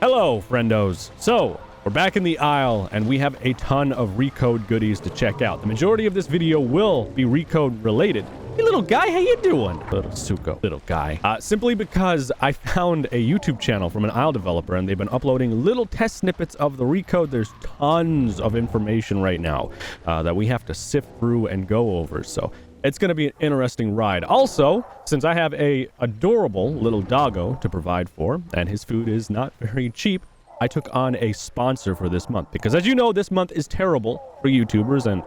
Hello, friendos. So, we're back in the Isle, and we have a ton of Recode goodies to check out. The majority of this video will be Recode related. Hey, little guy, how you doing? Little Suko, little guy. Simply because I found a YouTube channel from an Isle developer, and they've been uploading little test snippets of the Recode. There's tons of information right now that we have to sift through and go over, so it's going to be an interesting ride. Also, since I have a adorable little doggo to provide for, and his food is not very cheap, I took on a sponsor for this month. Because as you know, this month is terrible for YouTubers and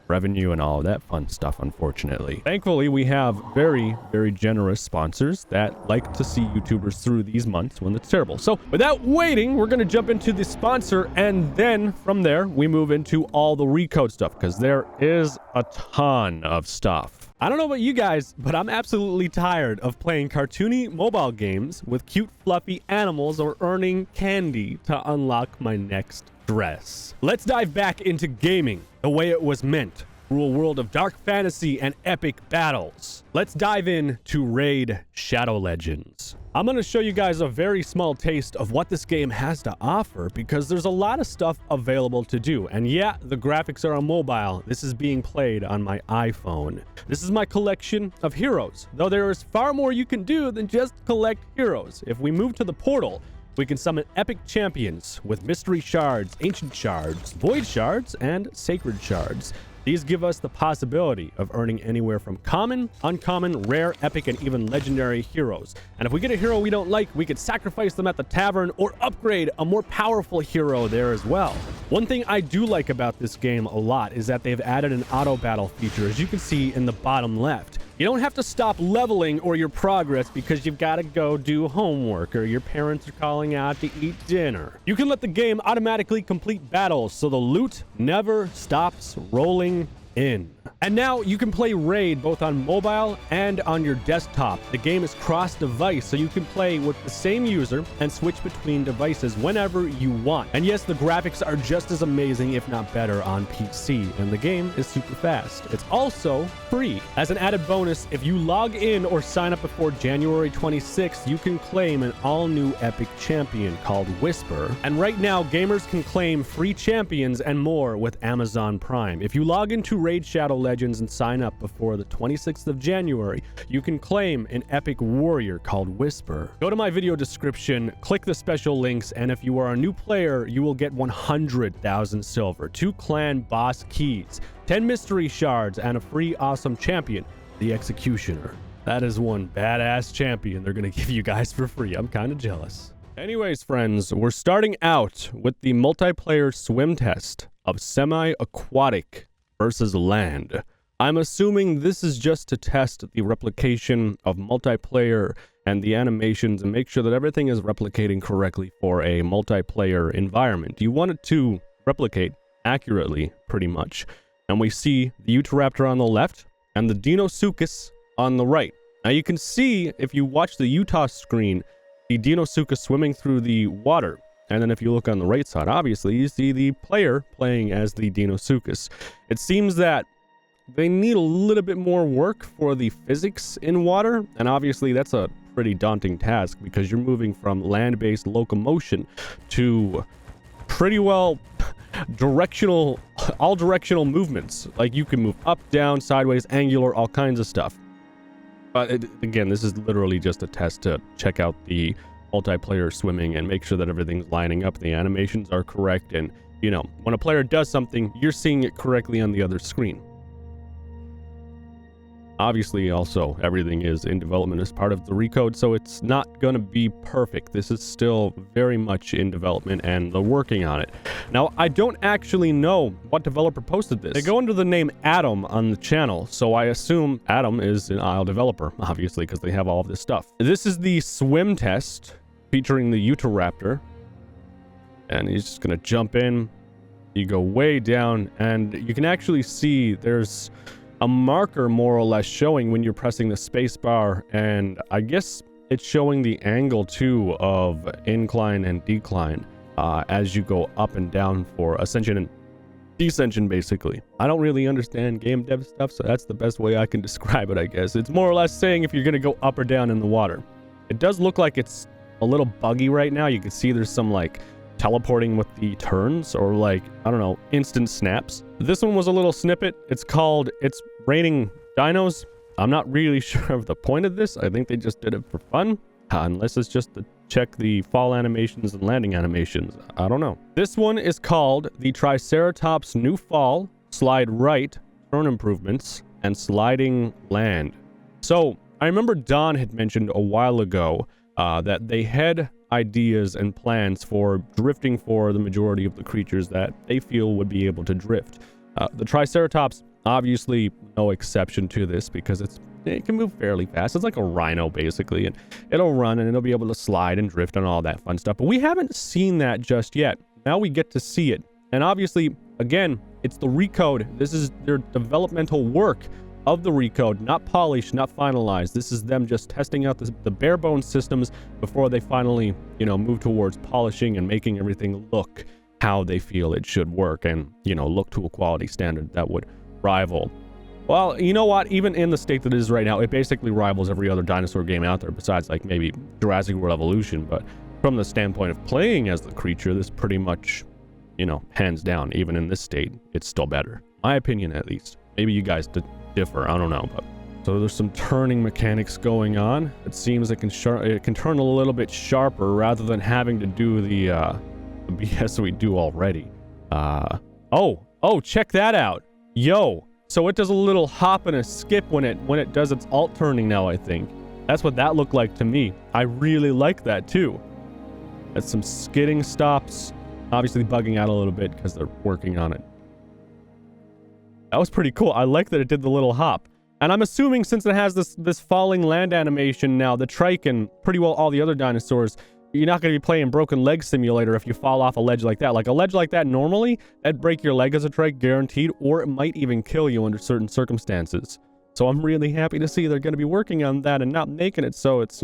revenue and all of that fun stuff, unfortunately. Thankfully, we have very, very generous sponsors that like to see YouTubers through these months when it's terrible. So without waiting, we're going to jump into the sponsor, and then from there, we move into all the Recode stuff, because there is a ton of stuff. I don't know about you guys, but I'm absolutely tired of playing cartoony mobile games with cute, fluffy animals or earning candy to unlock my next dress. Let's dive back into gaming the way it was meant, through a world of dark fantasy and epic battles. Let's dive in to Raid Shadow Legends. I'm going to show you guys a very small taste of what this game has to offer, because there's a lot of stuff available to do. And yeah, the graphics are on mobile. This is being played on my iPhone. This is my collection of heroes, though there is far more you can do than just collect heroes. If we move to the portal, we can summon epic champions with mystery shards, ancient shards, void shards, and sacred shards. These give us the possibility of earning anywhere from common, uncommon, rare, epic, and even legendary heroes. And if we get a hero we don't like, we could sacrifice them at the tavern or upgrade a more powerful hero there as well. One thing I do like about this game a lot is that they've added an auto battle feature, as you can see in the bottom left. You don't have to stop leveling or your progress because you've got to go do homework or your parents are calling out to eat dinner. You can let the game automatically complete battles so the loot never stops rolling in. And now you can play Raid both on mobile and on your desktop. The game is cross-device, so you can play with the same user and switch between devices whenever you want. And yes, the graphics are just as amazing, if not better, on PC, and the game is super fast. It's also free. As an added bonus, if you log in or sign up before January 26th, you can claim an all-new epic champion called Whisper. And right now, gamers can claim free champions and more with Amazon Prime. If you log into Raid Shadow Legends and sign up before the 26th of January, you can claim an epic warrior called Whisper. Go to my video description, click the special links, and if you are a new player, you will get 100,000 silver, 2 clan boss keys, 10 mystery shards, and a free awesome champion, the Executioner. That is one badass champion they're gonna give you guys for free. I'm kind of jealous. Anyways, friends, we're starting out with the multiplayer swim test of semi-aquatic versus land. I'm assuming this is just to test the replication of multiplayer and the animations and make sure that everything is replicating correctly for a multiplayer environment. You want it to replicate accurately, pretty much. And we see the Utahraptor on the left and the Deinosuchus on the right. Now you can see, if you watch the Utah screen, the Deinosuchus swimming through the water. And then if you look on the right side, obviously, you see the player playing as the Deinosuchus. It seems that they need a little bit more work for the physics in water, and obviously that's a pretty daunting task because you're moving from land-based locomotion to pretty well all directional movements. Like you can move up, down, sideways, angular, all kinds of stuff. But again, this is literally just a test to check out the multiplayer swimming and make sure that everything's lining up, the animations are correct, and you know, when a player does something, you're seeing it correctly on the other screen. Obviously, also, everything is in development as part of the Recode, so it's not going to be perfect. This is still very much in development, and they're working on it. Now, I don't actually know what developer posted this. They go under the name Atom on the channel, so I assume Atom is an Isle developer, obviously, because they have all of this stuff. This is the swim test featuring the Utahraptor, and he's just going to jump in. You go way down, and you can actually see there's a marker more or less showing when you're pressing the space bar, and I guess it's showing the angle too of incline and decline as you go up and down for ascension and descension, basically. I don't really understand game dev stuff, so that's the best way I can describe it, I guess. It's more or less saying if you're going to go up or down in the water. It does look like it's a little buggy right now. You can see there's some like teleporting with the turns or like, I don't know, instant snaps. This one was a little snippet. It's called It's Raining Dinos. I'm not really sure of the point of this. I think they just did it for fun, unless it's just to check the fall animations and landing animations. I don't know. This one is called the Triceratops New Fall, Slide Right, Turn Improvements, and Sliding Land. So I remember Don had mentioned a while ago that they had ideas and plans for drifting for the majority of the creatures that they feel would be able to drift. The Triceratops, obviously no exception to this because it can move fairly fast. It's like a rhino basically, and it'll run and it'll be able to slide and drift and all that fun stuff. But we haven't seen that just yet. Now we get to see it. And obviously, again, it's the recode. This is their developmental work of the recode, not polished, not finalized. This is them just testing out the bare bones systems before they finally, move towards polishing and making everything look how they feel it should work and, look to a quality standard that would rival. Well, you know what? Even in the state that it is right now, it basically rivals every other dinosaur game out there besides like maybe Jurassic World Evolution. But from the standpoint of playing as the creature, this pretty much, hands down, even in this state, it's still better. My opinion, at least. Maybe you guys differ, I don't know. But so there's some turning mechanics going on. It seems it can turn a little bit sharper rather than having to do the BS we do already. Oh, check that out. Yo. So it does a little hop and a skip when it does its alt turning now, I think. That's what that looked like to me. I really like that too. That's some skidding stops. Obviously bugging out a little bit because they're working on it. That was pretty cool. I like that it did the little hop. And I'm assuming since it has this falling land animation now, the trike and pretty well all the other dinosaurs, you're not going to be playing Broken Leg Simulator if you fall off a ledge like that. Like a ledge like that normally, that'd break your leg as a trike guaranteed, or it might even kill you under certain circumstances. So I'm really happy to see they're going to be working on that and not making it so it's,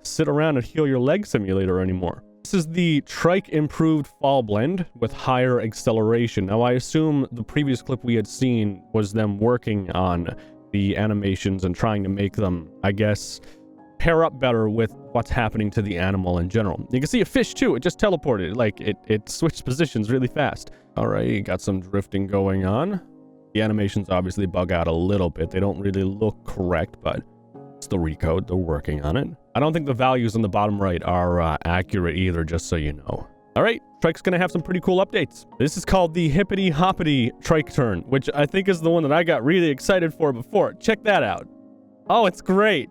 sit around and heal your leg simulator anymore. This is the trike improved fall blend with higher acceleration. Now I assume the previous clip we had seen was them working on the animations and trying to make them, I guess, pair up better with what's happening to the animal in general. You can see a fish too. It just teleported. Like it switched positions really fast. All right, got some drifting going on. The animations obviously bug out a little bit. They don't really look correct, but it's the recode. They're working on it. I don't think the values on the bottom right are accurate either, just so you know. All right, trike's gonna have some pretty cool updates. This is called the Hippity Hoppity Trike Turn, which I think is the one that I got really excited for before. Check that out. Oh, it's great.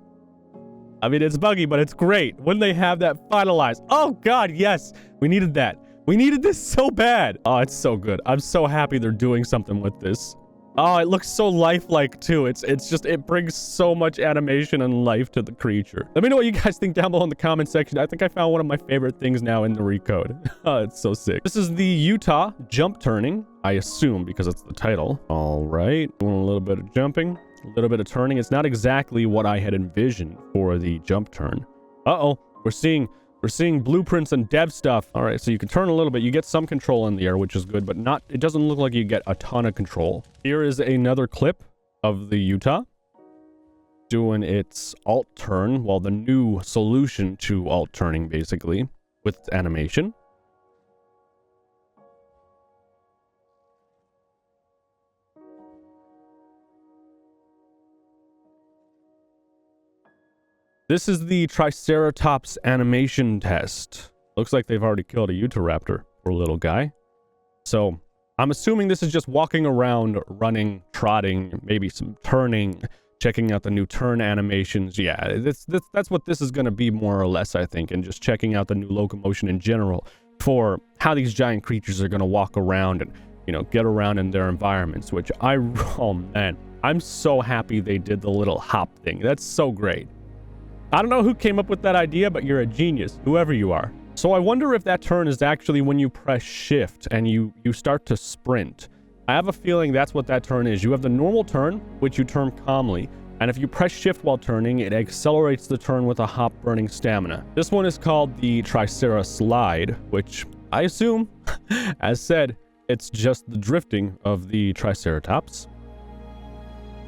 I mean, it's buggy, but it's great. When they have that finalized. Oh, God, yes. We needed that. We needed this so bad. Oh, it's so good. I'm so happy they're doing something with this. Oh, it looks so lifelike, too. It's just, it brings so much animation and life to the creature. Let me know what you guys think down below in the comment section. I think I found one of my favorite things now in the recode. Oh, it's so sick. This is the Utah jump turning, I assume, because it's the title. All right. Doing a little bit of jumping. A little bit of turning. It's not exactly what I had envisioned for the jump turn. Uh-oh. We're seeing blueprints and dev stuff. All right, so you can turn a little bit. You get some control in the air, which is good, but it doesn't look like you get a ton of control. Here is another clip of the Utah doing its alt turn, well, the new solution to alt turning, basically, with animation. This is the Triceratops animation test. Looks like they've already killed a Utahraptor, poor little guy. So I'm assuming this is just walking around, running, trotting, maybe some turning, checking out the new turn animations. Yeah, that's what this is going to be more or less, I think, and just checking out the new locomotion in general for how these giant creatures are going to walk around and, get around in their environments, which oh man, I'm so happy they did the little hop thing. That's so great. I don't know who came up with that idea, but you're a genius, whoever you are. So I wonder if that turn is actually when you press shift and you start to sprint. I have a feeling that's what that turn is. You have the normal turn, which you turn calmly, and if you press shift while turning, it accelerates the turn with a hop burning stamina. This one is called the Tricera Slide, which I assume, as said, it's just the drifting of the Triceratops.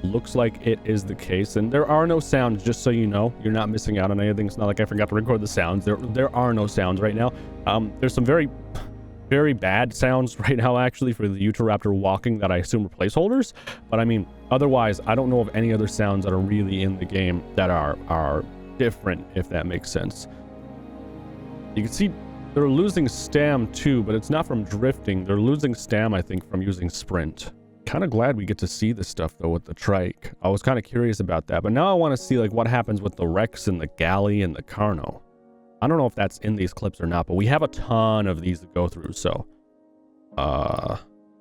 Looks like it is the case, and there are no sounds, just so you know. You're not missing out on anything. It's not like I forgot to record the sounds. There are no sounds right now. There's some very bad sounds right now, actually, for the Utahraptor walking that I assume are placeholders. But I mean, otherwise, I don't know of any other sounds that are really in the game that are different, if that makes sense. You can see they're losing stam too, but it's not from drifting. They're losing stam, I think, from using sprint. Kind of glad we get to see this stuff though with the trike. I was kind of curious about that, but now I want to see like what happens with the Rex and the Galley and the Carno. I don't know if that's in these clips or not, but we have a ton of these to go through, so all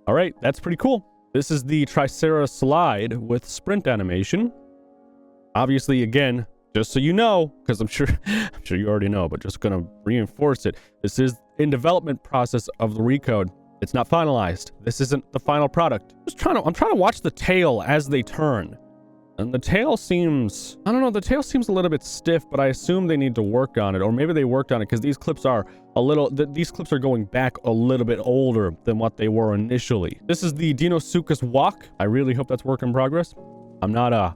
right, that's pretty cool. This is the Tricera slide with sprint animation. Obviously, again, just so you know, because I'm sure you already know, but just gonna reinforce it. This is in development process of the recode. It's not finalized. This isn't the final product. I'm trying to watch the tail as they turn. And the tail seems, I don't know, the tail seems a little bit stiff, but I assume they need to work on it. Or maybe they worked on it because these clips are these clips are going back a little bit older than what they were initially. This is the Deinosuchus walk. I really hope that's work in progress. I'm not a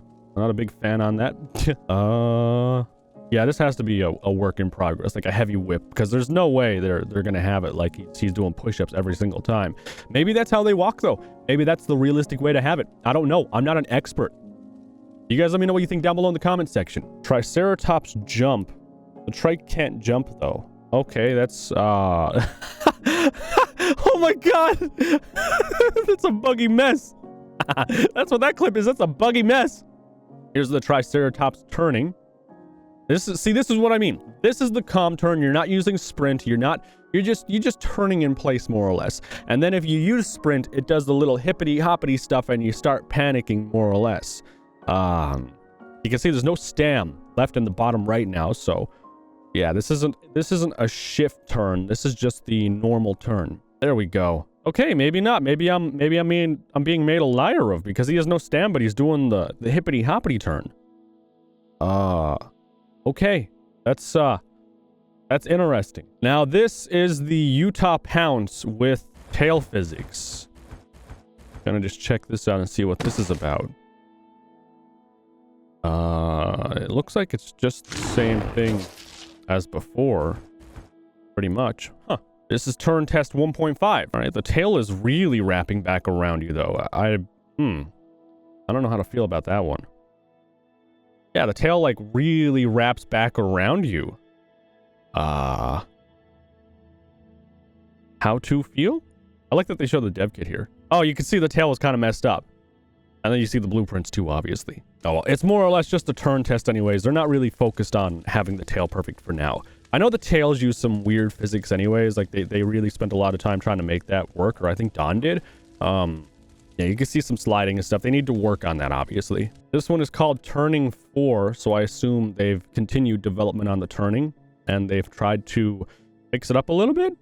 big fan on that. Yeah, this has to be a work in progress, like a heavy whip, because there's no way they're gonna have it like he's doing push-ups every single time. Maybe that's how they walk though. Maybe that's the realistic way to have it. I don't know. I'm not an expert. You guys let me know what you think down below in the comment section. Triceratops jump. The trike can't jump though. Okay, that's oh my god. That's a buggy mess. That's what that clip is. That's a buggy mess. Here's the Triceratops turning. This is what I mean. This is the calm turn. You're not using sprint. You're just turning in place more or less. And then if you use sprint, it does the little hippity hoppity stuff and you start panicking more or less. You can see there's no stam left in the bottom right now. So yeah, this isn't a shift turn. This is just the normal turn. There we go. Okay, maybe not. Maybe I'm being made a liar of because he has no stam, but he's doing the hippity hoppity turn. Okay, that's interesting. Now this is the Utah Pounce with tail physics. Gonna just check this out and see what this is about. It looks like it's just the same thing as before, pretty much. Huh. This is turn test 1.5. All right, the tail is really wrapping back around you though. I don't know how to feel about that one. Yeah, the tail like really wraps back around you. How to feel? I like that they show the dev kit here. Oh, you can see the tail is kind of messed up. And then you see the blueprints too, obviously. Oh, well, it's more or less just a turn test anyways. They're not really focused on having the tail perfect for now. I know the tails use some weird physics anyways. Like they really spent a lot of time trying to make that work, or I think Don did. Yeah, you can see some sliding and stuff. They need to work on that, obviously. This one is called Turning 4, so I assume they've continued development on the turning, and they've tried to fix it up a little bit.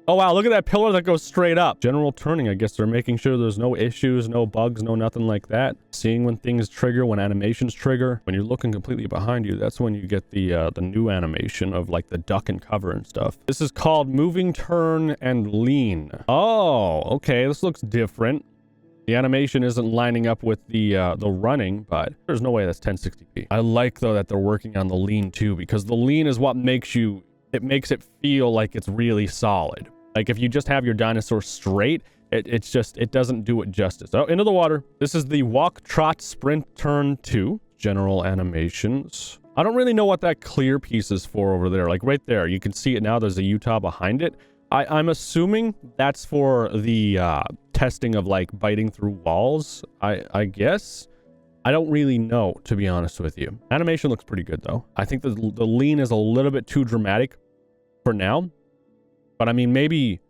Oh, wow, look at that pillar that goes straight up. General turning, I guess they're making sure there's no issues, no bugs, no nothing like that. Seeing when things trigger, when animations trigger. When you're looking completely behind you, that's when you get the new animation of, like, the duck and cover and stuff. This is called Moving Turn and Lean. Oh, okay, this looks different. The animation isn't lining up with the running, but there's no way that's 1060p. I like, though, that they're working on the lean, too, because the lean is what makes it feel like it's really solid. Like, if you just have your dinosaur straight, it doesn't do it justice. Oh, into the water. This is the Walk, Trot, Sprint, Turn 2. General animations. I don't really know what that clear piece is for over there. Like, right there. You can see it now. There's a Utah behind it. I'm assuming that's for the testing of like biting through walls. I guess. I don't really know, to be honest with you. Animation looks pretty good though. I think the lean is a little bit too dramatic for now. But I mean, maybe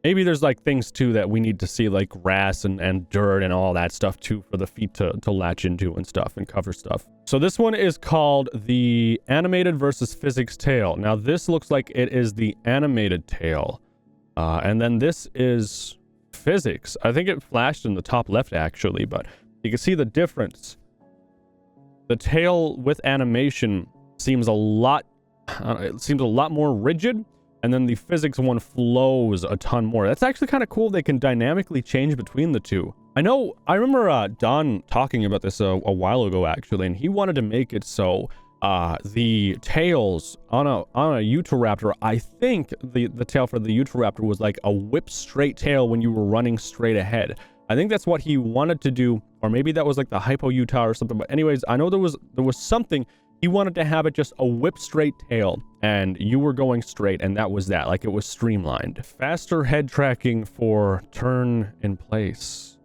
there's like things too that we need to see, like grass and dirt and all that stuff too for the feet to latch into and stuff and cover stuff. So this one is called the animated versus physics tail. Now this looks like it is the animated tail. And then this is physics. I think it flashed in the top left actually, but you can see the difference. The tail with animation seems a lot more rigid, and then the physics one flows a ton more. That's actually kind of cool. They can dynamically change between the two. I know, I remember Don talking about this a while ago, actually, and he wanted to make it so the tails on a Utahraptor, I think the tail for the Utahraptor was like a whip straight tail when you were running straight ahead. I think that's what he wanted to do, or maybe that was like the Hypo Utah or something. But anyways, I know there was something. He wanted to have it just a whip straight tail, and you were going straight, and that was that. Like, it was streamlined. Faster head tracking for turn in place.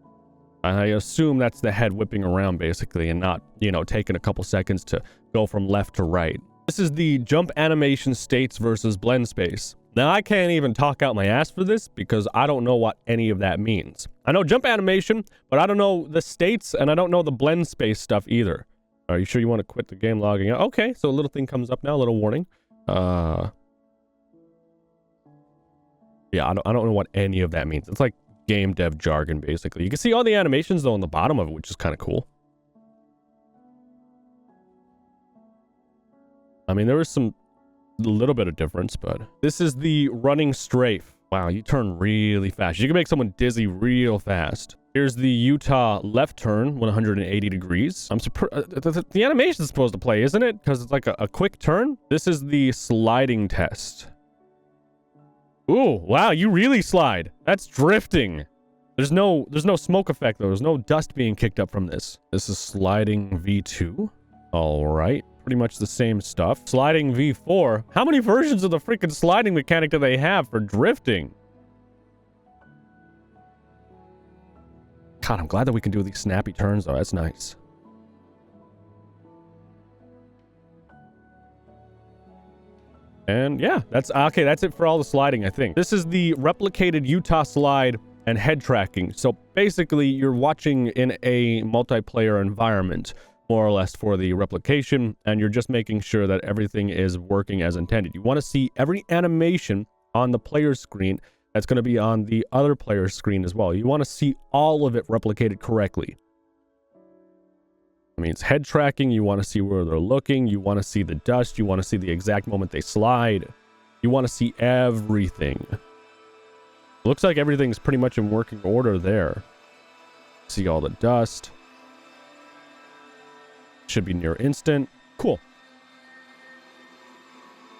I assume that's the head whipping around, basically, and not, you know, taking a couple seconds to go from left to right. This is the jump animation states versus blend space. Now, I can't even talk out my ass for this because I don't know what any of that means. I know jump animation, but I don't know the states, and I don't know the blend space stuff either. Are you sure you want to quit the game logging out? Okay, so a little thing comes up now, a little warning. Yeah, I don't know what any of that means. It's like game dev jargon, basically. You can see all the animations, though, on the bottom of it, which is kind of cool. I mean, there was a little bit of difference, but this is the running strafe. Wow, you turn really fast. You can make someone dizzy real fast. Here's the Utah left turn, 180 degrees. I'm surprised. The animation's supposed to play, isn't it? Because it's like a quick turn. This is the sliding test. Ooh, wow, you really slide. That's drifting. There's no smoke effect, though. There's no dust being kicked up from this. This is sliding V2. All right. Pretty much the same stuff. Sliding V4. How many versions of the freaking sliding mechanic do they have for drifting? God, I'm glad that we can do these snappy turns, though. That's nice. And yeah, that's okay. That's it for all the sliding, I think. This is the replicated Utah slide and head tracking. So basically, you're watching in a multiplayer environment, more or less, for the replication, and you're just making sure that everything is working as intended. You want to see every animation on the player's screen that's going to be on the other player's screen as well. You want to see all of it replicated correctly. I mean, it's head tracking. You want to see where they're looking. You want to see the dust. You want to see the exact moment they slide. You want to see everything. Looks like everything's pretty much in working order there. See all the dust. Should be near instant. Cool.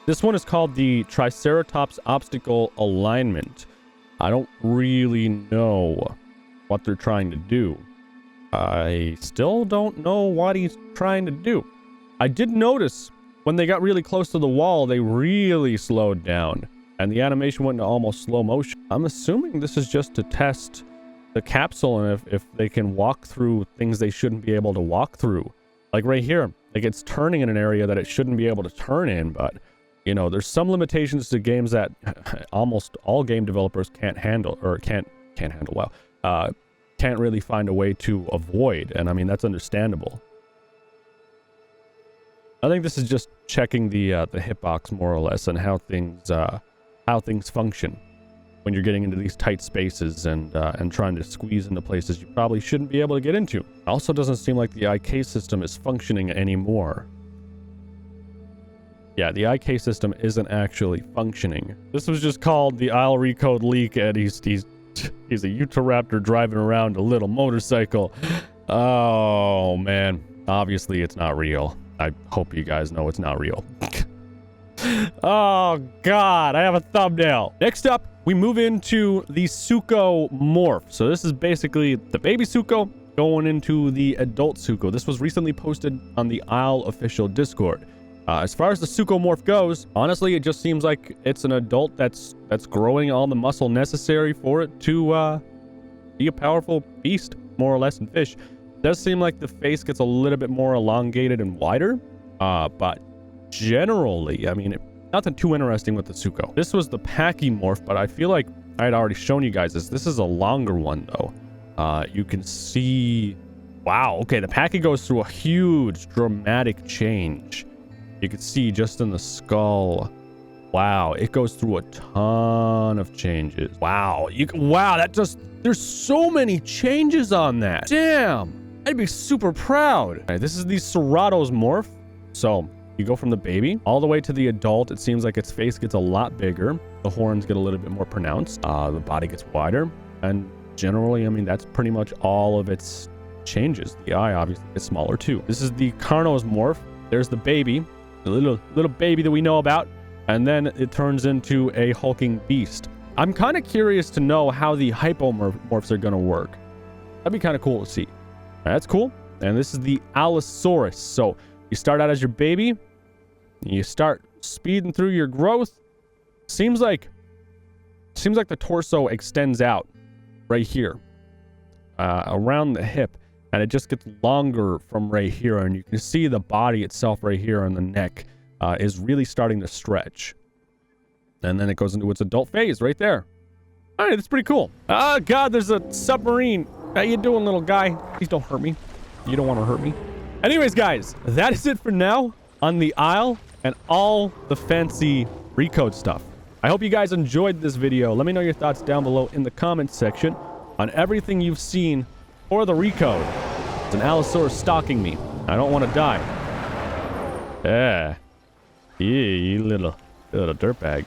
This one is called the Triceratops Obstacle Alignment. I don't really know what they're trying to do. I still don't know what he's trying to do. I did notice when they got really close to the wall, they really slowed down, and the animation went into almost slow motion. I'm assuming this is just to test the capsule and if they can walk through things they shouldn't be able to walk through. Like right here, like it's turning in an area that it shouldn't be able to turn in, but you know, there's some limitations to games that almost all game developers can't handle, or can't handle well. Can't really find a way to avoid, and I mean, that's understandable. I think this is just checking the hitbox more or less, and how things function when you're getting into these tight spaces and trying to squeeze into places you probably shouldn't be able to get into. Also, doesn't seem like the IK system is functioning anymore. Yeah, the IK system isn't actually functioning. This was just called the Isle Recode leak, and he's a Utahraptor driving around a little motorcycle. Oh man, obviously it's not real. I hope you guys know it's not real. Oh god, I have a thumbnail. Next up, we move into the Suko morph. So this is basically the baby Suko going into the adult Suko. This was recently posted on the Isle official Discord. As far as the Suko morph goes, honestly, it just seems like it's an adult that's growing all the muscle necessary for it to be a powerful beast, more or less, in fish. It does seem like the face gets a little bit more elongated and wider, but generally, I mean, nothing too interesting with the Suko. This was the Packy morph, but I feel like I had already shown you guys this. This is a longer one, though. You can see... Wow, okay, the Packy goes through a huge, dramatic change. You can see just in the skull. Wow, it goes through a ton of changes. Wow, wow, that just... There's so many changes on that. Damn, I'd be super proud. All right, this is the Cerato's morph. So... You go from the baby all the way to the adult. It seems like its face gets a lot bigger. The horns get a little bit more pronounced. The body gets wider. And generally, I mean, that's pretty much all of its changes. The eye obviously gets smaller too. This is the Carnos morph. There's the baby, the little baby that we know about, and then it turns into a hulking beast. I'm kind of curious to know how the hypomorphs are going to work. That'd be kind of cool to see. That's cool. And this is the Allosaurus. So you start out as your baby, you start speeding through your growth. Seems like the torso extends out right here, around the hip, and it just gets longer from right here, and you can see the body itself right here, and the neck is really starting to stretch. And then it goes into its adult phase right there. All right, that's pretty cool. Oh God, there's a submarine. How you doing, little guy? Please don't hurt me. You don't want to hurt me. Anyways, guys, that is it for now on the Isle and all the fancy recode stuff. I hope you guys enjoyed this video. Let me know your thoughts down below in the comments section on everything you've seen for the recode. It's an Allosaurus stalking me. I don't want to die. Yeah, you little dirtbag.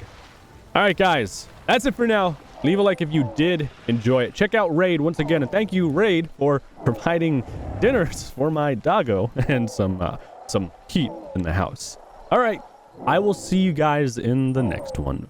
All right, guys, that's it for now. Leave a like if you did enjoy it. Check out Raid once again, and thank you, Raid, for providing dinners for my doggo and some heat in the house. All right, I will see you guys in the next one.